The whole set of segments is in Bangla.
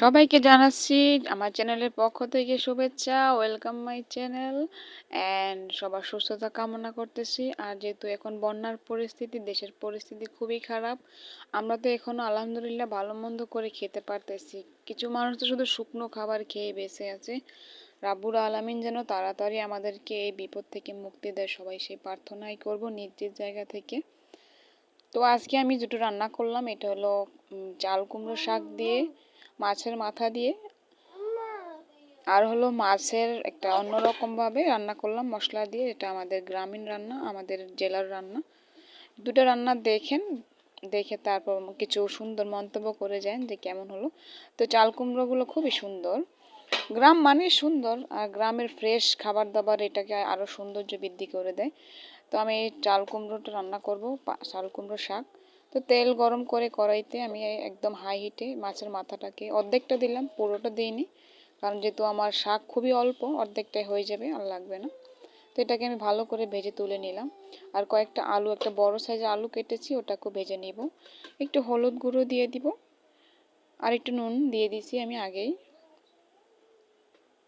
সবাইকে জানাচ্ছি আমার চ্যানেলের পক্ষ থেকে শুভেচ্ছা। ওয়েলকাম মাই চ্যানেল অ্যান্ড সবার সুস্থতা কামনা করতেছি। আর যেহেতু এখন বন্যার পরিস্থিতি, দেশের পরিস্থিতি খুবই খারাপ, আমরা তো এখনও আলহামদুলিল্লাহ ভালো মন্দ করে খেতে পারতেছি। কিছু মানুষ তো শুধু শুকনো খাবার খেয়ে বেঁচে আছে। রাব্বুল আলামিন যেন তাড়াতাড়ি আমাদেরকে এই বিপদ থেকে মুক্তি দেয়, সবাই সেই প্রার্থনাই করব নিজ নিজ জায়গা থেকে। তো আজকে আমি যেটা রান্না করলাম এটা হলো চাল কুমড়ো শাক দিয়ে, মাছের মাথা দিয়ে, আর হলো মাছের একটা অন্যরকম ভাবে রান্না করলাম মশলা দিয়ে। এটা আমাদের গ্রামীণ রান্না, আমাদের জেলার রান্না। দুটো রান্না দেখেন, দেখে তারপর কিছু সুন্দর মন্তব্য করে যান যে কেমন হলো। তো চাল কুমড়োগুলো খুবই সুন্দর, গ্রাম মানে সুন্দর, আর গ্রামের ফ্রেশ খাবার দাবার এটাকে আরও সৌন্দর্য বৃদ্ধি করে দেয়। তো আমি এই চাল কুমড়োটা রান্না করব, চাল কুমড়ো শাক। তো তেল গরম করে কড়াইতে আমি একদম হাই হিটে মাছের মাথাটাকে অর্ধেকটা দিলাম, পুরোটা দিইনি, কারণ যেহেতু আমার শাক খুবই অল্প, অর্ধেকটাই হয়ে যাবে, আর লাগবে না। তো এটাকে আমি ভালো করে ভেজে তুলে নিলাম। আর কয়েকটা আলু, একটা বড় সাইজের আলু কেটেছি, ওটাকেও ভেজে নিব। একটু হলুদ গুঁড়ো দিয়ে দিব, আর একটু নুন দিয়ে দিছি আমি আগেই।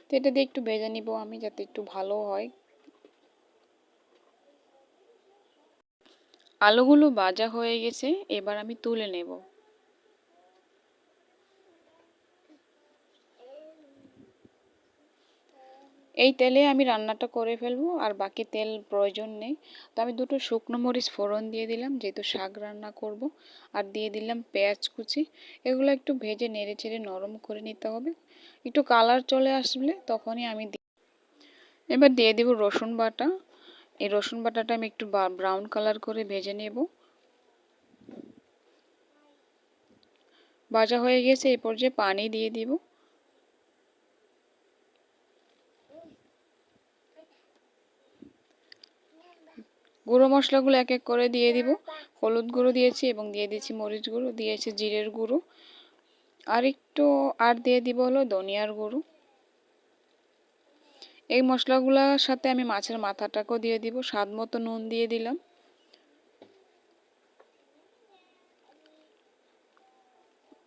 তো এটা দিয়ে একটু ভেজে নিব আমি, যাতে একটু ভালো হয়। আলুগুলো ভাজা হয়ে গেছে, এবার আমি তুলে নেব। এই তেলে আমি রান্নাটা করে ফেলবো, আর বাকি তেল প্রয়োজন নেই। তো আমি দুটো শুকনো মরিচ ফোড়ন দিয়ে দিলাম, যেহেতু শাক রান্না করব। আর দিয়ে দিলাম পেঁয়াজ কুচি। এগুলো একটু ভেজে নেড়ে চেড়ে নরম করে নিতে হবে। একটু কালার চলে আসলে তখনই আমি এবার দিয়ে দেব রসুন বাটা। এই রসুন বাটাটা আমি একটু ব্রাউন কালার করে ভেজে নেব। ভাজা হয়ে গেছে, এই পর্যায়ে পানি দিয়ে দিব। গুঁড়ো মশলাগুলো এক এক করে দিয়ে দিব। হলুদ গুঁড়ো দিয়েছি এবং দিয়ে দিয়েছি মরিচ গুঁড়ো, দিয়েছি জিরের গুঁড়ো, আর একটু আর দিয়ে দিব হলো ধনিয়ার গুঁড়ো। এই মশলাগুলোর সাথে আমি মাছের মাথাটাকেও দিয়ে দিব, স্বাদ মতো নুন দিয়ে দিলাম।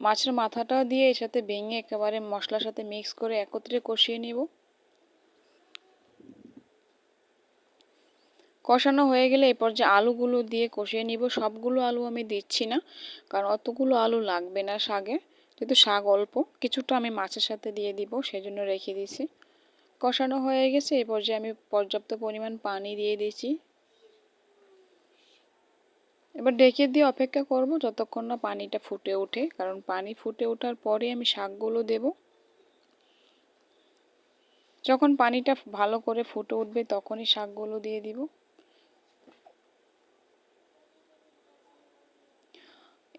মাছের মাথাটাও দিয়ে এর সাথে ভেঙে একেবারে মশলার সাথে মিক্স করে একত্রে কষিয়ে নিব। কষানো হয়ে গেলে এই পর্যায়ে আলুগুলো দিয়ে কষিয়ে নিব। সবগুলো আলু আমি দিচ্ছি না, কারণ অতগুলো আলু লাগবে না শাকে, যেহেতু শাক অল্প। কিছুটা আমি মাছের সাথে দিয়ে দিব, সেজন্য রেখে দিয়েছি। কষানো হয়ে গেছে, এই পর্যায়ে আমি পর্যাপ্ত পরিমাণ পানি দিয়ে দিয়েছি। এবার ডেকে দিয়ে অপেক্ষা করব যতক্ষণ না পানিটা ফুটে ওঠে, কারণ পানি ফুটে ওঠার পরে আমি শাকগুলো দেব। যখন পানিটা ভালো করে ফুটে উঠবে তখনই শাকগুলো দিয়ে দিব।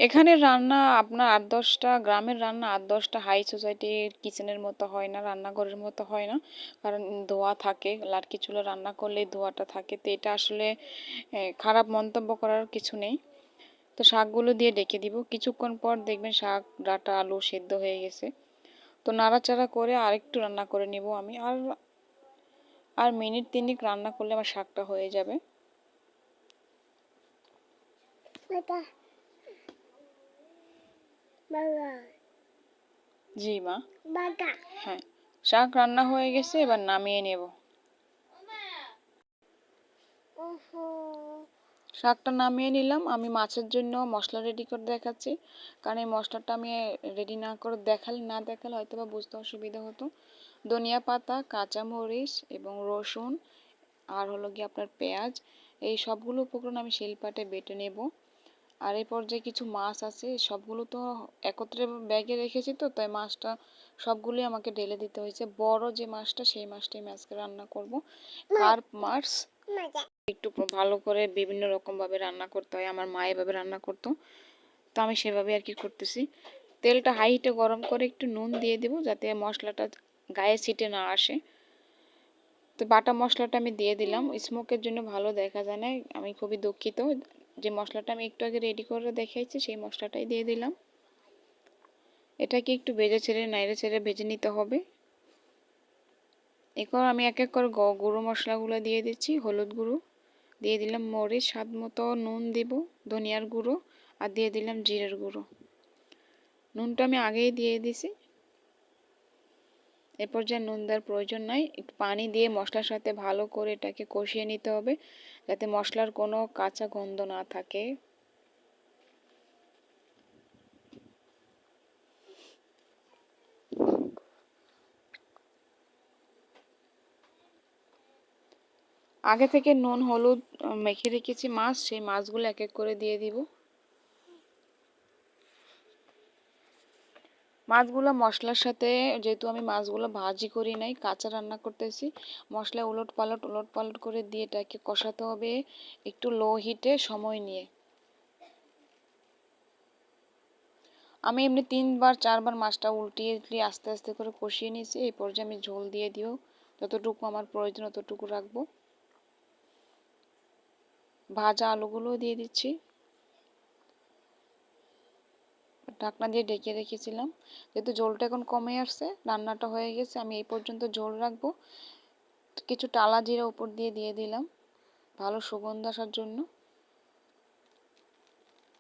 এখানে রান্না আপনার 8-10টা, গ্রামের রান্না 8-10টা হাই সোসাইটির কিচেনের মতো হয় না, রান্নাঘরের মতো হয় না, কারণ ধোঁয়া থাকে। লাটকি চুলা রান্না করলে ধোঁয়াটা থাকে। তো এটা আসলে খারাপ মন্তব্য করার কিছু নেই। তো শাকগুলো দিয়ে ডেকে দিব। কিছুক্ষণ পর দেখবেন শাক, ডাঁটা, আলু সেদ্ধ হয়ে গেছে। তো নাড়াচাড়া করে আরেকটু রান্না করে নেব আমি। আর আর মিনিট 3 রান্না করলে আমার শাকটা হয়ে যাবে। জি মা। হ্যাঁ, শাক রান্না হয়ে গেছে, এবার নামিয়ে নেব। শাকটা নামিয়ে নিলাম। আমি মাছের জন্য মশলা রেডি করে দেখাচ্ছি, কারণ এই মশলাটা আমি রেডি না করে দেখালে হয়তো বা বুঝতে অসুবিধা হতো। ধনিয়া পাতা, কাঁচামরিচ এবং রসুন, আর হলো গিয়ে আপনার পেঁয়াজ, এই সবগুলো উপকরণ আমি শিলপাটে বেটে নেব। আর এই পর্যায়ে কিছু মাছ আছে, সবগুলো তো একত্রে ব্যাগে রেখেছি, তো তাই মাছটা সবগুলোই আমাকে ঢেলে দিতে হয়েছে। বড় যে মাছটা, সেই মাছটাই আজকে রান্না করব, কার্প মাছ। একটু ভালো করে বিভিন্ন রকম ভাবে রান্না করতে হয়, আমার মা এভাবে রান্না করতো, তো আমি সেভাবে আর কি করতেছি। তেলটা হাই হিটে গরম করে একটু নুন দিয়ে দেব, যাতে মশলাটা গায়ে ছিটে না আসে। তো বাটা মশলাটা আমি দিয়ে দিলাম, স্মোকের জন্য ভালো দেখা যায় না, আমি খুবই দুঃখিত। যে মশলাটা আমি একটু আগে রেডি করে দেখাইছি, সেই মশলাটাই দিয়ে দিলাম। এটাকে একটু নাড়ে ছেড়ে ভেজে নিতে হবে। এরপর আমি এক এক করে গুঁড়ো মশলাগুলো দিয়ে দিচ্ছি। হলুদ গুঁড়ো দিয়ে দিলাম, মরিচ স্বাদ মতো, নুন দিব, ধনিয়ার গুঁড়ো, আর দিয়ে দিলাম জিরের গুঁড়ো। নুনটা আমি আগেই দিয়ে দিছি। এ পর্যায়ে নুন দেওয়ার প্রয়োজন নাই, একটু পানি দিয়ে মশলার সাথে ভালো করে এটাকে কষিয়ে নিতে হবে যাতে মশলার কোনো কাঁচা গন্ধ না থাকে। আগে থেকে নুন হলুদ মেখে রেখেছি মাছ, সেই মাছগুলো এক এক করে দিয়ে দিব। মাছগুলো মশলার সাথে, যেহেতু আমি মাছগুলো ভাজি করি নাই, কাঁচা রান্না করতেছি, মশলা উলট পালট করে দিয়ে এটাকে কষাতে হবে একটু লো হিটে সময় নিয়ে। আমি এমনি 3-4 বার মাছটা উল্টিয়ে উল্টিয়ে আস্তে আস্তে করে কষিয়ে নিয়েছি। এই পর্যায়ে আমি ঝোল দিয়ে দিও, যতটুকু আমার প্রয়োজন ততটুকু রাখবো। ভাজা আলুগুলোও দিয়ে দিচ্ছি, ঢাকনা দিয়ে ঢেকে রেখেছিলাম। যেহেতু ঝোলটা এখন কমে আসছে, রান্নাটা হয়ে গেছে, আমি এই পর্যন্ত ঝোল রাখবো। কিছু টালা জিরা উপর দিয়ে দিয়ে দিলাম ভালো সুগন্ধ আসার জন্য।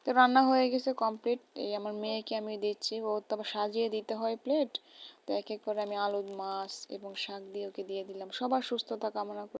তো রান্না হয়ে গেছে কমপ্লিট। এই আমার মেয়েকে আমি দিচ্ছি, ও তো আবার সাজিয়ে দিতে হয় প্লেট। তো এক এক করে আমি আলু, মাছ এবং শাক দিয়ে ওকে দিয়ে দিলাম। সবার সুস্থতা কামনা করি।